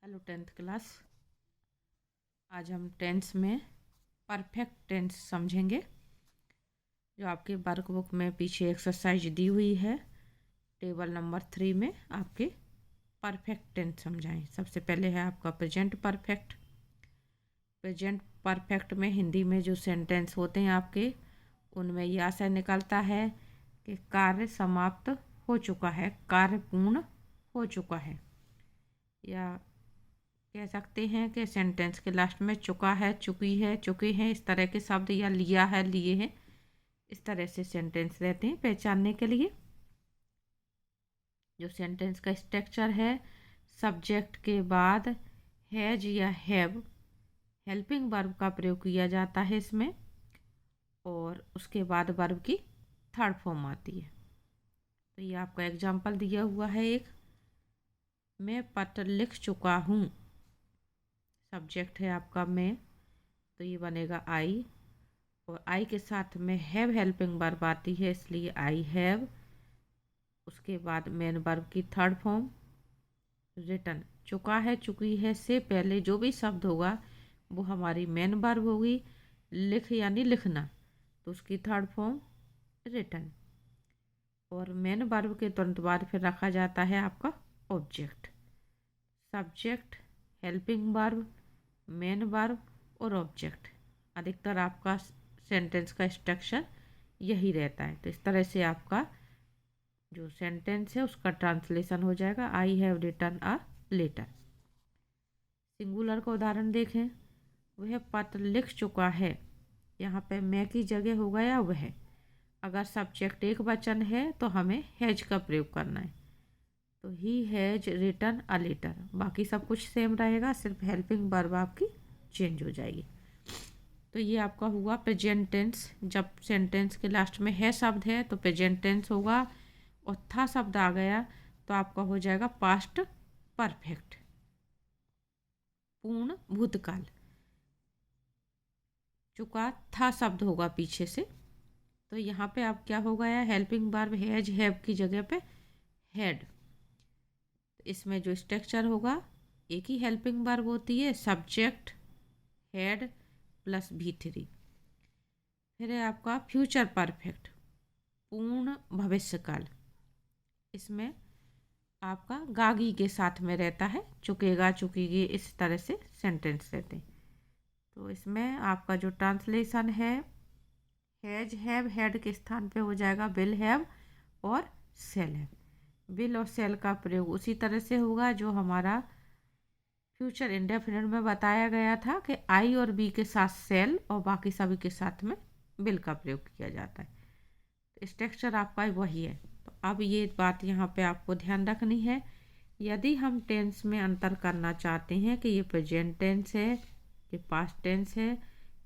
Hello tenth class. आज हम tense में परफेक्ट टेंस समझेंगे। जो आपके वर्कबुक में पीछे एक्सरसाइज दी हुई है टेबल नंबर 3 में आपके परफेक्ट टेंस समझाएं। सबसे पहले है आपका प्रेजेंट परफेक्ट। प्रेजेंट परफेक्ट में हिंदी में जो सेंटेंस होते हैं आपके, उनमें यह आशय निकलता है कि कार्य समाप्त हो चुका है, कार्य पूर्ण हो चुका है, या कह सकते हैं कि सेंटेंस के लास्ट में चुका है, चुकी है, चुके हैं, इस तरह के शब्द, या लिया है, लिए हैं, इस तरह से सेंटेंस रहते हैं पहचानने के लिए। जो सेंटेंस का स्ट्रक्चर है, सब्जेक्ट के बाद हैज या हैव हेल्पिंग वर्ब का प्रयोग किया जाता है इसमें, और उसके बाद वर्ब की थर्ड फॉर्म आती है। तो ये आपका एग्जाम्पल दिया हुआ है एक, मैं पत्र लिख चुका हूँ। सब्जेक्ट है आपका मैं, तो ये बनेगा आई, और आई के साथ में हैव हेल्पिंग वर्ब आती है, इसलिए आई हैव। उसके बाद मेन वर्ब की थर्ड फॉर्म रिटन। चुका है, चुकी है से पहले जो भी शब्द होगा वो हमारी मेन वर्ब होगी। लिख यानी लिखना, तो उसकी थर्ड फॉर्म रिटन। और मेन वर्ब के तुरंत बाद फिर रखा जाता है आपका object. Subject, helping verb, main verb और ऑब्जेक्ट, अधिकतर आपका सेंटेंस का स्ट्रक्चर यही रहता है। तो इस तरह से आपका जो सेंटेंस है उसका ट्रांसलेशन हो जाएगा, I have written a letter. Singular का उदाहरण देखें, वह पत्र लिख चुका है। यहाँ पे मैं की जगह हो गया वह। अगर सब्जेक्ट एक वचन है तो हमें हैज का प्रयोग करना है, तो he has written a letter. बाकी सब कुछ सेम रहेगा, सिर्फ हेल्पिंग वर्ब आपकी चेंज हो जाएगी। तो ये आपका हुआ प्रेजेंट टेंस। जब सेंटेंस के लास्ट में है शब्द है तो प्रेजेंट टेंस होगा, और था शब्द आ गया तो आपका हो जाएगा पास्ट परफेक्ट, पूर्ण भूतकाल। चुका था शब्द होगा पीछे से, तो यहाँ पे आप क्या हो गया, हेल्पिंग वर्ब हैज हैव की जगह पे हैड। इसमें जो स्ट्रक्चर होगा, एक ही हेल्पिंग वर्ब होती है, सब्जेक्ट हैड प्लस V3। फिर है आपका फ्यूचर परफेक्ट, पूर्ण भविष्यकाल। इसमें आपका गागी के साथ में रहता है, चुकेगा, चुकेगी, इस तरह से सेंटेंस रहते हैं। तो इसमें आपका जो ट्रांसलेशन है, हैज हैव हैड के स्थान पे हो जाएगा विल हैव और सेल हैव। विल और सेल का प्रयोग उसी तरह से होगा जो हमारा फ्यूचर इंडेफिनिट में बताया गया था कि आई और बी के साथ सेल और बाकी सभी के साथ में विल का प्रयोग किया जाता है। तो स्ट्रक्चर आपका वही है। तो अब ये बात यहाँ पे आपको ध्यान रखनी है, यदि हम टेंस में अंतर करना चाहते हैं कि ये प्रेजेंट टेंस है, ये पास्ट टेंस है,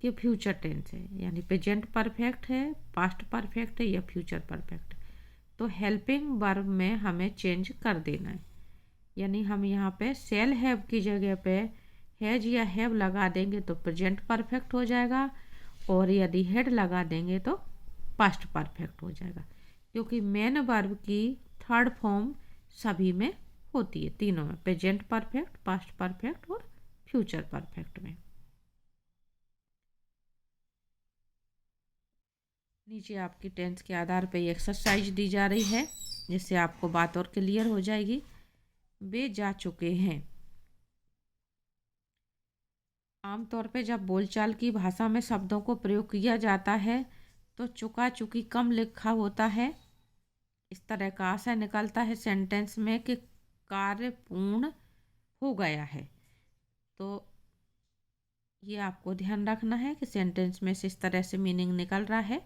ये फ्यूचर टेंस है, यानी प्रेजेंट परफेक्ट है, पास्ट परफेक्ट है या फ्यूचर परफेक्ट, तो हेल्पिंग वर्ब में हमें चेंज कर देना है। यानी हम यहाँ पे सेल हैव की जगह पे हैज या हैव लगा देंगे तो प्रेजेंट परफेक्ट हो जाएगा, और यदि हेड लगा देंगे तो पास्ट परफेक्ट हो जाएगा, क्योंकि मेन वर्ब की थर्ड फॉर्म सभी में होती है, तीनों में, प्रेजेंट परफेक्ट, पास्ट परफेक्ट और फ्यूचर परफेक्ट में। नीचे आपकी टेंस के आधार पर एक्सरसाइज दी जा रही है, जिससे आपको बात और क्लियर हो जाएगी। वे जा चुके हैं। आमतौर पे जब बोलचाल की भाषा में शब्दों को प्रयोग किया जाता है तो चुका चुकी कम लिखा होता है। इस तरह का आशय निकलता है सेंटेंस में कि कार्य पूर्ण हो गया है। तो ये आपको ध्यान रखना है कि सेंटेंस में से इस तरह से मीनिंग निकल रहा है।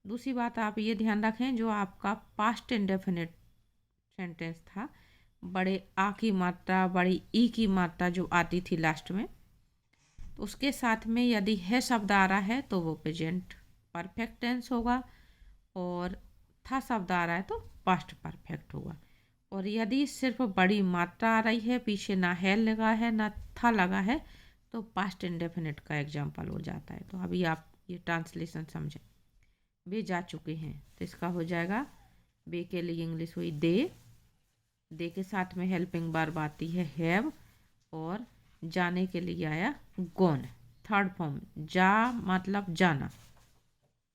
दूसरी बात आप ये ध्यान रखें, जो आपका पास्ट इंडेफिनिट सेंटेंस था, बड़े आ की मात्रा, बड़ी ई की मात्रा जो आती थी लास्ट में, तो उसके साथ में यदि है शब्द आ रहा है तो वो प्रेजेंट परफेक्ट टेंस होगा, और था शब्द आ रहा है तो पास्ट परफेक्ट होगा। और यदि सिर्फ बड़ी मात्रा आ रही है, पीछे ना है लगा है ना था लगा है, तो पास्ट इंडेफिनिट का एग्जाम्पल हो जाता है। तो अभी आप ये ट्रांसलेशन समझें। वे जा चुके हैं, तो इसका हो जाएगा, वे के लिए इंग्लिश हुई दे, दे के साथ में हेल्पिंग वर्ब आती है हैव, और जाने के लिए आया गॉन। थर्ड फॉर्म जा मतलब जाना,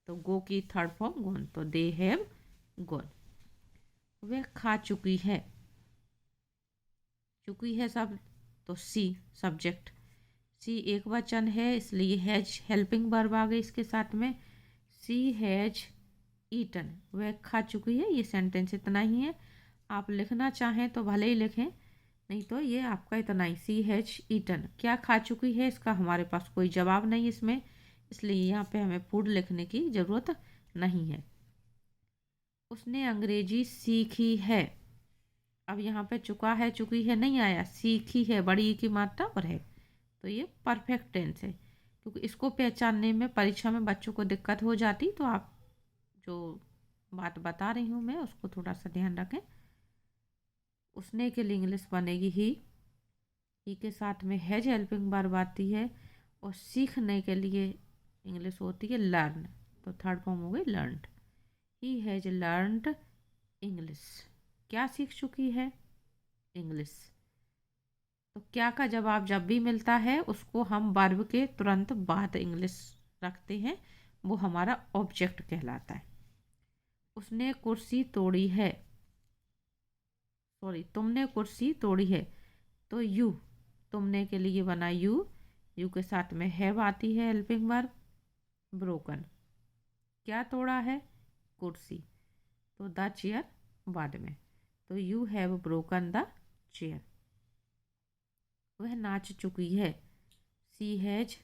तो गो की थर्ड फॉर्म गॉन, तो दे हैव गॉन। वह खा चुकी है, चुकी है सब, तो सी सब्जेक्ट, सी एक वचन है इसलिए हैज हेल्पिंग वर्ब आ गई इसके साथ में। सी हैज ईटन, वह खा चुकी है। ये सेंटेंस इतना ही है, आप लिखना चाहें तो भले ही लिखें, नहीं तो ये आपका इतना ही। सी हैज ईटन, क्या खा चुकी है, इसका हमारे पास कोई जवाब नहीं इसमें, इसलिए यहाँ पे हमें फूड लिखने की ज़रूरत नहीं है। उसने अंग्रेजी सीखी है, अब यहाँ पे चुका है चुकी है नहीं आया, सीखी है बड़ी ई की मात्रा और है, तो ये परफेक्ट टेंस है। क्योंकि इसको पहचानने में परीक्षा में बच्चों को दिक्कत हो जाती, तो आप जो बात बता रही हूँ मैं उसको थोड़ा सा ध्यान रखें। उसने के लिए इंग्लिश बनेगी ही के साथ में हैज हेल्पिंग वर्ब आती है, और सीखने के लिए इंग्लिश होती है लर्न, तो थर्ड फॉर्म हो गई learned. He has learned English, क्या सीख चुकी है, इंग्लिश। तो क्या का जवाब जब भी मिलता है उसको हम वर्ब के तुरंत बाद इंग्लिश रखते हैं, वो हमारा ऑब्जेक्ट कहलाता है। उसने कुर्सी तोड़ी है, सॉरी तुमने कुर्सी तोड़ी है, तो यू तुमने के लिए बना यू, यू के साथ में हैव आती है हेल्पिंग वर्ब। ब्रोकन, क्या तोड़ा है, कुर्सी, तो द चेयर बाद में, तो you have broken the chair. वह नाच चुकी है, सी हैज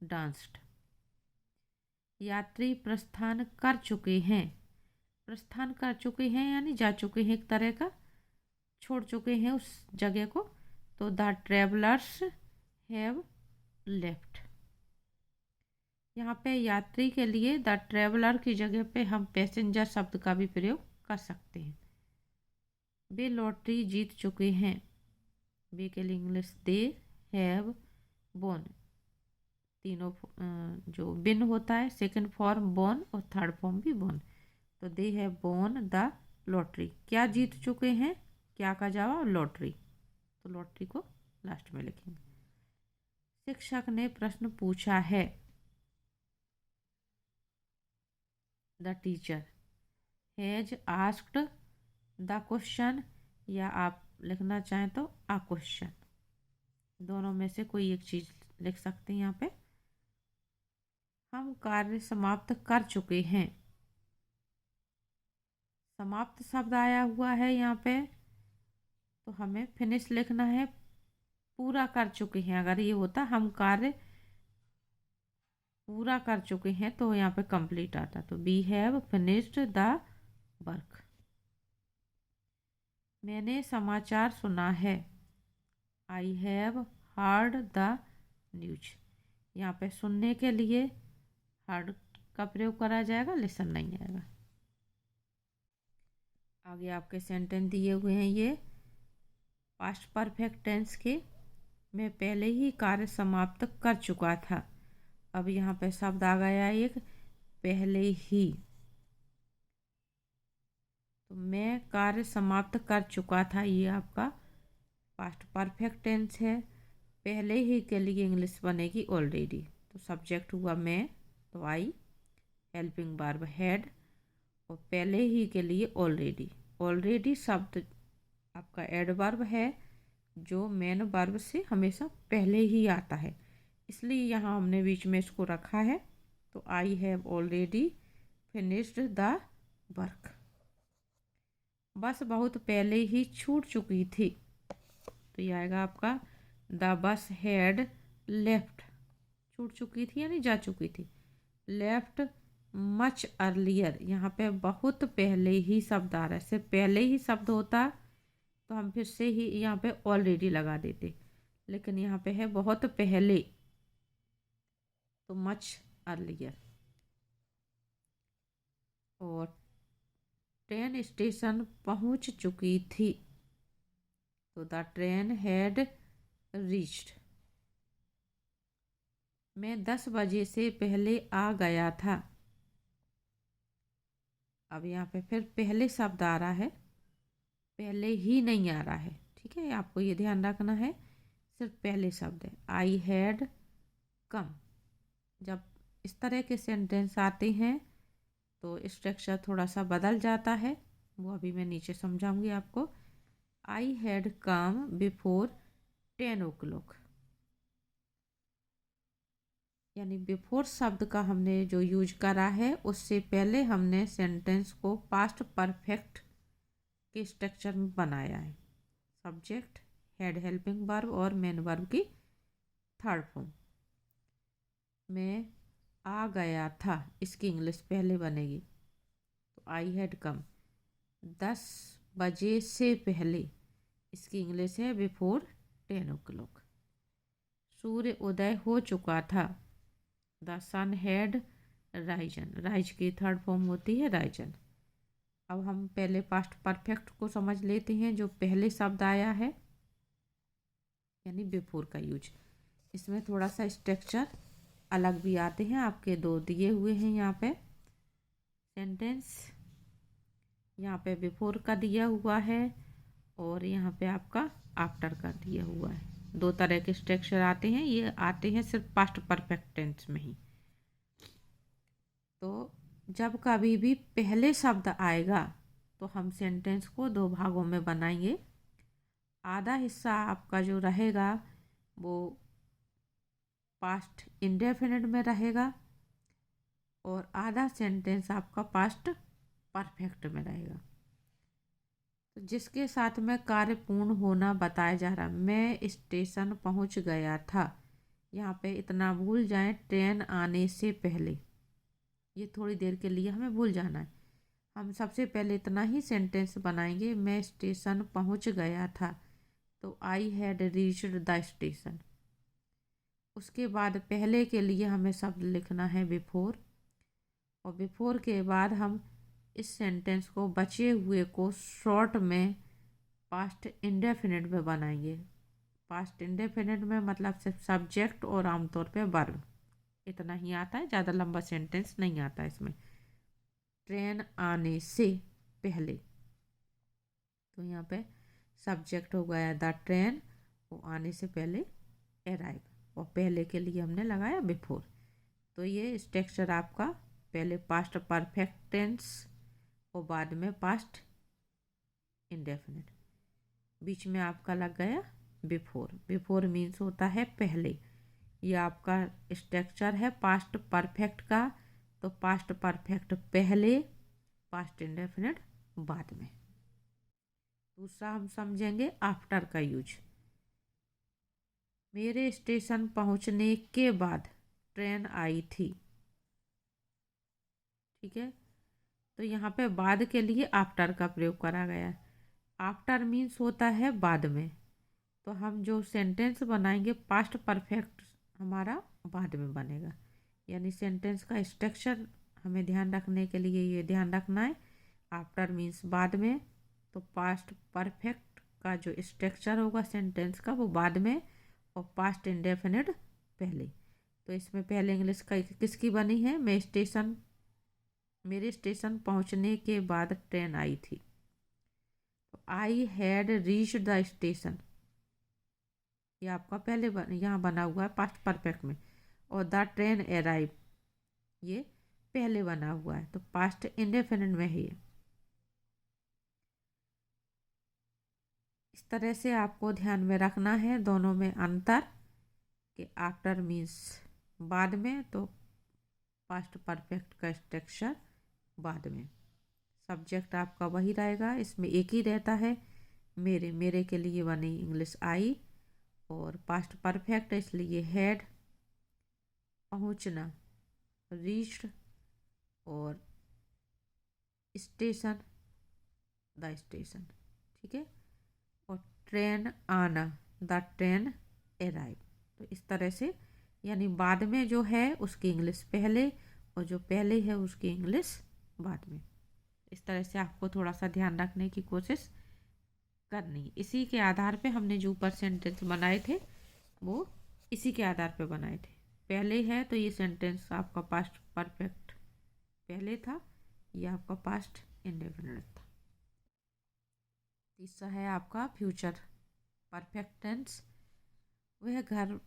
डांस्ड। यात्री प्रस्थान कर चुके हैं, प्रस्थान कर चुके हैं यानी जा चुके हैं, एक तरह का छोड़ चुके हैं उस जगह को, तो द ट्रेवलर्स हैव लेफ्ट। यहाँ पे यात्री के लिए द ट्रेवलर की जगह पे हम पैसेंजर शब्द का भी प्रयोग कर सकते हैं। वे लॉटरी जीत चुके हैं, वे के लिए इंग्लिश दे हैव बोन, तीनों जो बिन होता है सेकंड फॉर्म बोन और थर्ड फॉर्म भी बोन, तो they have bone the lottery. क्या जीत चुके हैं, क्या का जवाब लॉटरी, तो लॉटरी को लास्ट में लिखेंगे। शिक्षक ने प्रश्न पूछा है, the teacher has asked the question, या आप लिखना चाहें तो अ क्वेश्चन, दोनों में से कोई एक चीज लिख सकते हैं यहाँ पे। हम कार्य समाप्त कर चुके हैं, समाप्त शब्द आया हुआ है यहाँ पे, तो हमें फिनिश लिखना है, पूरा कर चुके हैं। अगर ये होता हम कार्य पूरा कर चुके हैं तो यहाँ पे कंप्लीट आता, तो we have finished the work. मैंने समाचार सुना है, I have heard the news. यहाँ पे सुनने के लिए हर्ड का प्रयोग करा जाएगा, लिसन नहीं आएगा। आगे आपके सेंटेंस दिए हुए हैं ये पास्ट परफेक्ट टेंस के, मैं पहले ही कार्य समाप्त कर चुका था। अब यहाँ पे शब्द आ गया एक पहले ही, तो मैं कार्य समाप्त कर चुका था, ये आपका पास्ट परफेक्ट टेंस है। पहले ही के लिए इंग्लिश बनेगी ऑलरेडी, तो सब्जेक्ट हुआ मैं, तो आई, हेल्पिंग वर्ब हैड, और पहले ही के लिए ऑलरेडी, ऑलरेडी शब्द आपका एडवर्ब है जो मेन वर्ब से हमेशा पहले ही आता है, इसलिए यहाँ हमने बीच में इसको रखा है, तो I have already finished the work. बस बहुत पहले ही छूट चुकी थी, तो ये आएगा आपका द बस हैड लेफ्ट, छूट चुकी थी यानी जा चुकी थी, लेफ्ट मच अर्लियर, यहाँ पे बहुत पहले ही शब्द आ रहा है, सिर्फ पहले ही शब्द होता तो हम फिर से ही यहाँ पे ऑलरेडी लगा देते, लेकिन यहाँ पे है बहुत पहले, तो मच अर्लियर। और ट्रेन स्टेशन पहुंच चुकी थी, तो द ट्रेन हैड रीच्ड। मैं 10 बजे से पहले आ गया था, अब यहाँ पे फिर पहले शब्द आ रहा है, पहले ही नहीं आ रहा है, ठीक है, आपको ये ध्यान रखना है, सिर्फ पहले शब्द है, आई हैड कम। जब इस तरह के सेंटेंस आते हैं तो स्ट्रक्चर थोड़ा सा बदल जाता है, वो अभी मैं नीचे समझाऊंगी आपको। I had come before 10 o'clock, यानी बिफोर शब्द का हमने जो यूज करा है उससे पहले हमने सेंटेंस को पास्ट परफेक्ट के स्ट्रक्चर में बनाया है। सब्जेक्ट, हेड, हेल्पिंग वर्ब और मेन वर्ब की थर्ड फॉर्म। मैं आ गया था, इसकी इंग्लिश पहले बनेगी, तो आई हैड कम। 10 बजे से पहले, इसकी इंग्लिश है बिफोर 10 o'clock। सूर्य उदय हो चुका था, the sun had risen, rise की थर्ड फॉर्म होती है राइजन। अब हम पहले पास्ट परफेक्ट को समझ लेते हैं, जो पहले शब्द आया है यानी बिफोर का यूज। इसमें थोड़ा सा स्ट्रक्चर अलग भी आते हैं, आपके दो दिए हुए हैं यहाँ पे सेंटेंस। यहाँ पे बिफोर का दिया हुआ है और यहाँ पे आपका आफ्टर का दिया हुआ है। दो तरह के स्ट्रक्चर आते हैं, ये आते हैं सिर्फ पास्ट परफेक्ट टेंस में ही। तो जब कभी भी पहले शब्द आएगा तो हम सेंटेंस को दो भागों में बनाएंगे। आधा हिस्सा आपका जो रहेगा वो पास्ट इंडेफिनिट में रहेगा और आधा सेंटेंस आपका पास्ट परफेक्ट में रहेगा। तो जिसके साथ में कार्य पूर्ण होना बताया जा रहा, मैं स्टेशन पहुंच गया था, यहाँ पे इतना भूल जाएं, ट्रेन आने से पहले, ये थोड़ी देर के लिए हमें भूल जाना है। हम सबसे पहले इतना ही सेंटेंस बनाएंगे, मैं स्टेशन पहुंच गया था, तो I had reached the station. उसके बाद पहले के लिए हमें शब्द लिखना है बिफोर, और बिफोर के बाद हम इस सेंटेंस को बचे हुए को शॉर्ट में पास्ट इंडेफिनिट में बनाएंगे। पास्ट इंडेफिनिट में मतलब सिर्फ सब्जेक्ट और आमतौर पे वर्ब, इतना ही आता है, ज़्यादा लंबा सेंटेंस नहीं आता इसमें। ट्रेन आने से पहले, तो यहाँ पे सब्जेक्ट हो गया द ट्रेन, वो आने से पहले अराइव, और पहले के लिए हमने लगाया बिफोर। तो ये स्ट्रक्चर आपका पहले पास्ट परफेक्ट टेंस और बाद में पास्ट इंडेफिनिट, बीच में आपका लग गया बिफोर। बिफोर मीन्स होता है पहले। ये आपका स्ट्रक्चर है पास्ट परफेक्ट का, तो पास्ट परफेक्ट पहले, पास्ट इंडेफिनिट बाद में। दूसरा हम समझेंगे आफ्टर का यूज। मेरे स्टेशन पहुंचने के बाद ट्रेन आई थी, ठीक है। तो यहाँ पे बाद के लिए आफ्टर का प्रयोग करा गया है। आफ्टर मीन्स होता है बाद में, तो हम जो सेंटेंस बनाएंगे पास्ट परफेक्ट हमारा बाद में बनेगा। यानी सेंटेंस का स्ट्रक्चर हमें ध्यान रखने के लिए ये ध्यान रखना है, आफ्टर मीन्स बाद में, तो पास्ट परफेक्ट का जो स्ट्रक्चर होगा सेंटेंस का वो बाद में, और पास्ट इंडेफिनिट पहले। तो इसमें पहले इंग्लिश का किसकी बनी है, मेरे स्टेशन पहुंचने के बाद ट्रेन आई थी। तो I had reached the station, ये आपका पहले यहाँ बना हुआ है पास्ट परफेक्ट में, और द ट्रेन अराइव ये पहले बना हुआ है, तो पास्ट इंडेफिनिट में है। इस तरह से आपको ध्यान में रखना है दोनों में अंतर, कि आफ्टर मीन्स बाद में, तो पास्ट परफेक्ट का स्ट्रक्चर बाद में। सब्जेक्ट आपका वही रहेगा, इसमें एक ही रहता है, मेरे के लिए बनी इंग्लिश आई, और पास्ट परफेक्ट इसलिए हैड, पहुंचना रीच्ड, और स्टेशन द स्टेशन, ठीक है, और ट्रेन आना द ट्रेन अराइव। तो इस तरह से, यानी बाद में जो है उसकी इंग्लिश पहले, और जो पहले है उसकी इंग्लिश बाद में। इस तरह से आपको थोड़ा सा ध्यान रखने की कोशिश करनी। इसी के आधार पे हमने जो ऊपर सेंटेंस बनाए थे वो इसी के आधार पे बनाए थे। पहले है तो ये सेंटेंस आपका पास्ट परफेक्ट पहले था, ये आपका पास्ट इंडेफिनिट था। तीसरा है आपका फ्यूचर परफेक्ट टेंस। वह घर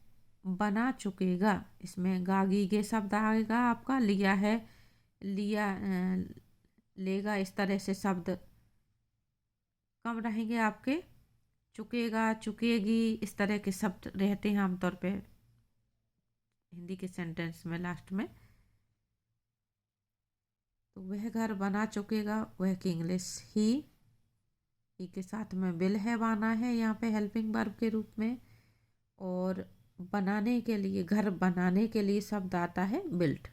बना चुकेगा, इसमें गागी के शब्द आएगा आपका, लिया है, लिया, लेगा, इस तरह से शब्द कम रहेंगे आपके। चुकेगा, चुकेगी, इस तरह के शब्द रहते हैं आमतौर पे हिंदी के सेंटेंस में लास्ट में। तो वह घर बना चुकेगा, वह की इंग्लिश ही के साथ में विल हैव आना है यहाँ पे हेल्पिंग वर्ब के रूप में। और बनाने के लिए, घर बनाने के लिए शब्द आता है बिल्ट।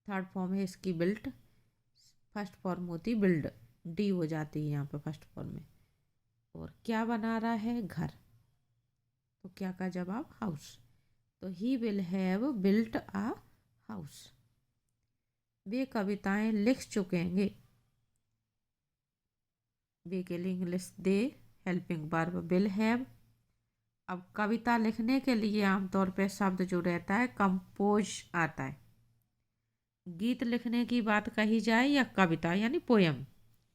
थर्ड फॉर्म है इसकी बिल्ट, फर्स्ट फॉर्म होती बिल्ड, डी हो जाती है यहाँ पे फर्स्ट फॉर्म में। और क्या बना रहा है, घर, तो क्या का जवाब हाउस। तो he will have built a house. वे कविताएं लिख चुकेंगे, वे के लिए इंग्लिश दे, हेल्पिंग वर्ब विल हैव। अब कविता लिखने के लिए आमतौर पे शब्द जो रहता है कंपोज आता है। गीत लिखने की बात कही जाए या कविता यानी पोयम,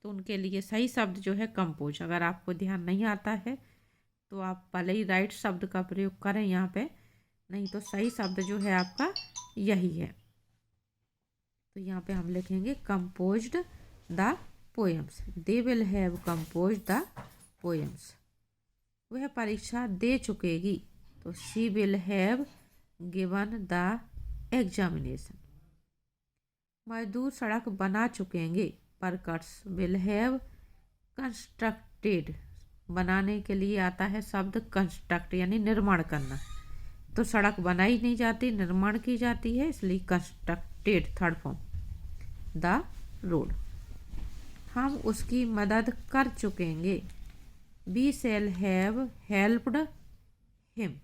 तो उनके लिए सही शब्द जो है कंपोज। अगर आपको ध्यान नहीं आता है तो आप भले ही राइट शब्द का प्रयोग करें यहाँ पे, नहीं तो सही शब्द जो है आपका यही है। तो यहाँ पे हम लिखेंगे composed the poems, they will have composed the poems. वह परीक्षा दे चुकेगी, तो she will have given the examination. मजदूर सड़क बना चुकेंगे, वर्कर्स विल हैव कंस्ट्रक्टेड। बनाने के लिए आता है शब्द कंस्ट्रक्ट यानी निर्माण करना, तो सड़क बनाई नहीं जाती, निर्माण की जाती है, इसलिए constructed third form. The road, हम उसकी मदद कर चुकेंगे, we shall have helped him.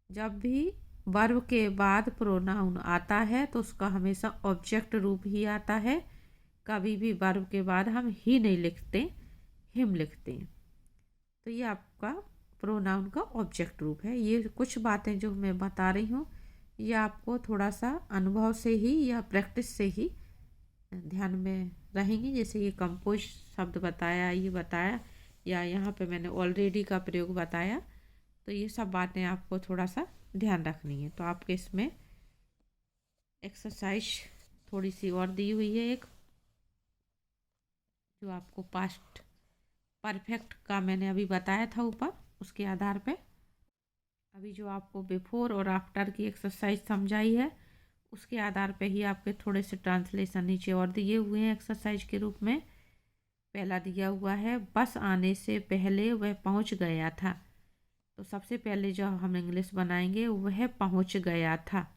जब भी वर्ब के बाद प्रोनाउन आता है तो उसका हमेशा ऑब्जेक्ट रूप ही आता है, कभी भी वर्ब के बाद हम ही नहीं लिखते, हिम लिखते हैं। तो ये आपका प्रोनाउन का ऑब्जेक्ट रूप है। ये कुछ बातें जो मैं बता रही हूँ ये आपको थोड़ा सा अनुभव से ही या प्रैक्टिस से ही ध्यान में रहेंगी। जैसे ये कंपोज शब्द बताया, ये बताया, या यहाँ पे मैंने ऑलरेडी का प्रयोग बताया, तो ये सब बातें आपको थोड़ा सा ध्यान रखनी है। तो आपके इसमें एक्सरसाइज थोड़ी सी और दी हुई है एक, जो आपको पास्ट परफेक्ट का मैंने अभी बताया था ऊपर, उसके आधार पे अभी जो आपको बिफोर और आफ्टर की एक्सरसाइज समझाई है उसके आधार पे ही आपके थोड़े से ट्रांसलेशन नीचे और दिए हुए हैं एक्सरसाइज के रूप में। पहला दिया हुआ है, बस आने से पहले वह पहुंच गया था। तो सबसे पहले जो हम इंग्लिश बनाएंगे वह पहुंच गया था,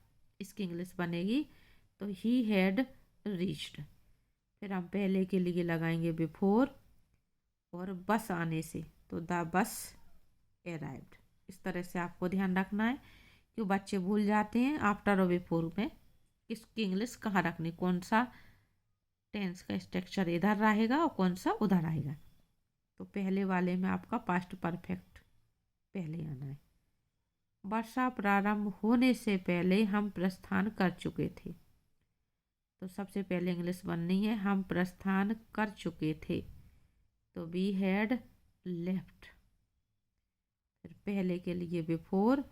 इसकी इंग्लिश बनेगी तो ही हैड रीच्ड। फिर हम पहले के लिए लगाएंगे बिफोर, और बस आने से तो द बस अराइव्ड। इस तरह से आपको ध्यान रखना है, क्यों बच्चे भूल जाते हैं आफ्टर और बिफोर में इसकी इंग्लिश कहाँ रखनी, कौन सा टेंस का स्ट्रक्चर इधर रहेगा और कौन सा उधर आएगा। तो पहले वाले में आपका पास्ट परफेक्ट पहले आना है। वर्षा प्रारंभ होने से पहले हम प्रस्थान कर चुके थे, तो सबसे पहले इंग्लिश बननी है हम प्रस्थान कर चुके थे, तो वी हैड लेफ्ट। फिर पहले के लिए बिफोर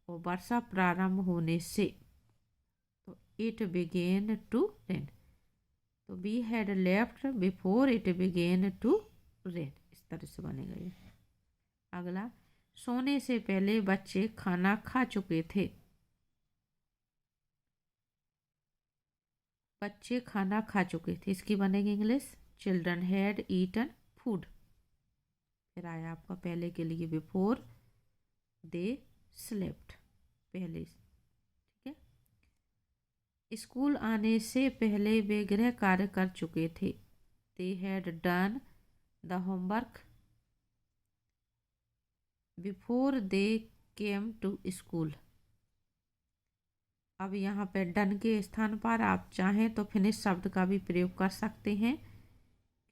और वर्षा प्रारंभ होने से, तो इट बिगेन टू रेन, तो we had left before it began to rain. इस तरह से बनेगा ये। अगला, सोने से पहले बच्चे खाना खा चुके थे, बच्चे खाना खा चुके थे, इसकी बनेगी English children had eaten food. फिर आया आपका पहले के लिए बिफोर दे स्लेप्ट, पहले, ठीक है। स्कूल आने से पहले वे गृह कार्य कर चुके थे, they had done the homework before they came to school. अब यहाँ पे डन के स्थान पर आप चाहें तो फिनिश शब्द का भी प्रयोग कर सकते हैं,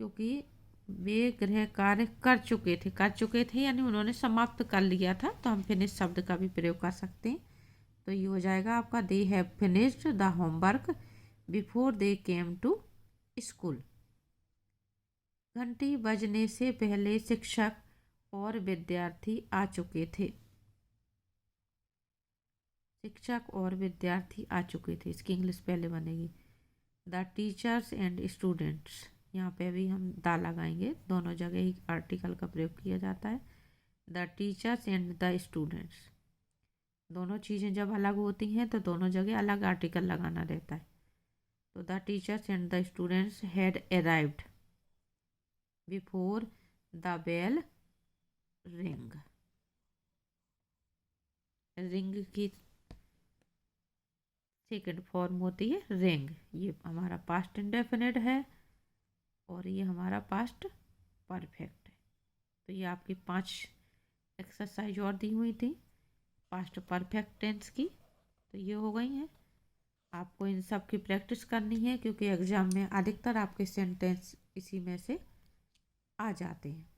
क्योंकि वे गृह कार्य कर चुके थे यानी उन्होंने समाप्त कर लिया था, तो हम फिनिश शब्द का भी प्रयोग कर सकते हैं। तो ये हो जाएगा आपका they have finished the homework before they came to school. घंटी बजने से पहले शिक्षक और विद्यार्थी आ चुके थे। शिक्षक और विद्यार्थी आ चुके थे, इसकी इंग्लिश पहले बनेगी द टीचर्स एंड स्टूडेंट्स। यहाँ पे भी हम द लगाएंगे, दोनों जगह ही आर्टिकल का प्रयोग किया जाता है। The teachers and the students, दोनों चीज़ें जब अलग होती हैं तो दोनों जगह अलग आर्टिकल लगाना रहता है। तो the teachers and the students had arrived before the bell ring. Ring की सेकंड फॉर्म होती है रिंग। ये हमारा पास्ट इंडेफिनिट है और ये हमारा पास्ट परफेक्ट है। तो ये आपकी 5 एक्सरसाइज और दी हुई थी पास्ट परफेक्ट टेंस की, तो ये हो गई हैं। आपको इन सब की प्रैक्टिस करनी है क्योंकि एग्ज़ाम में अधिकतर आपके सेंटेंस इसी में से आ जाते हैं।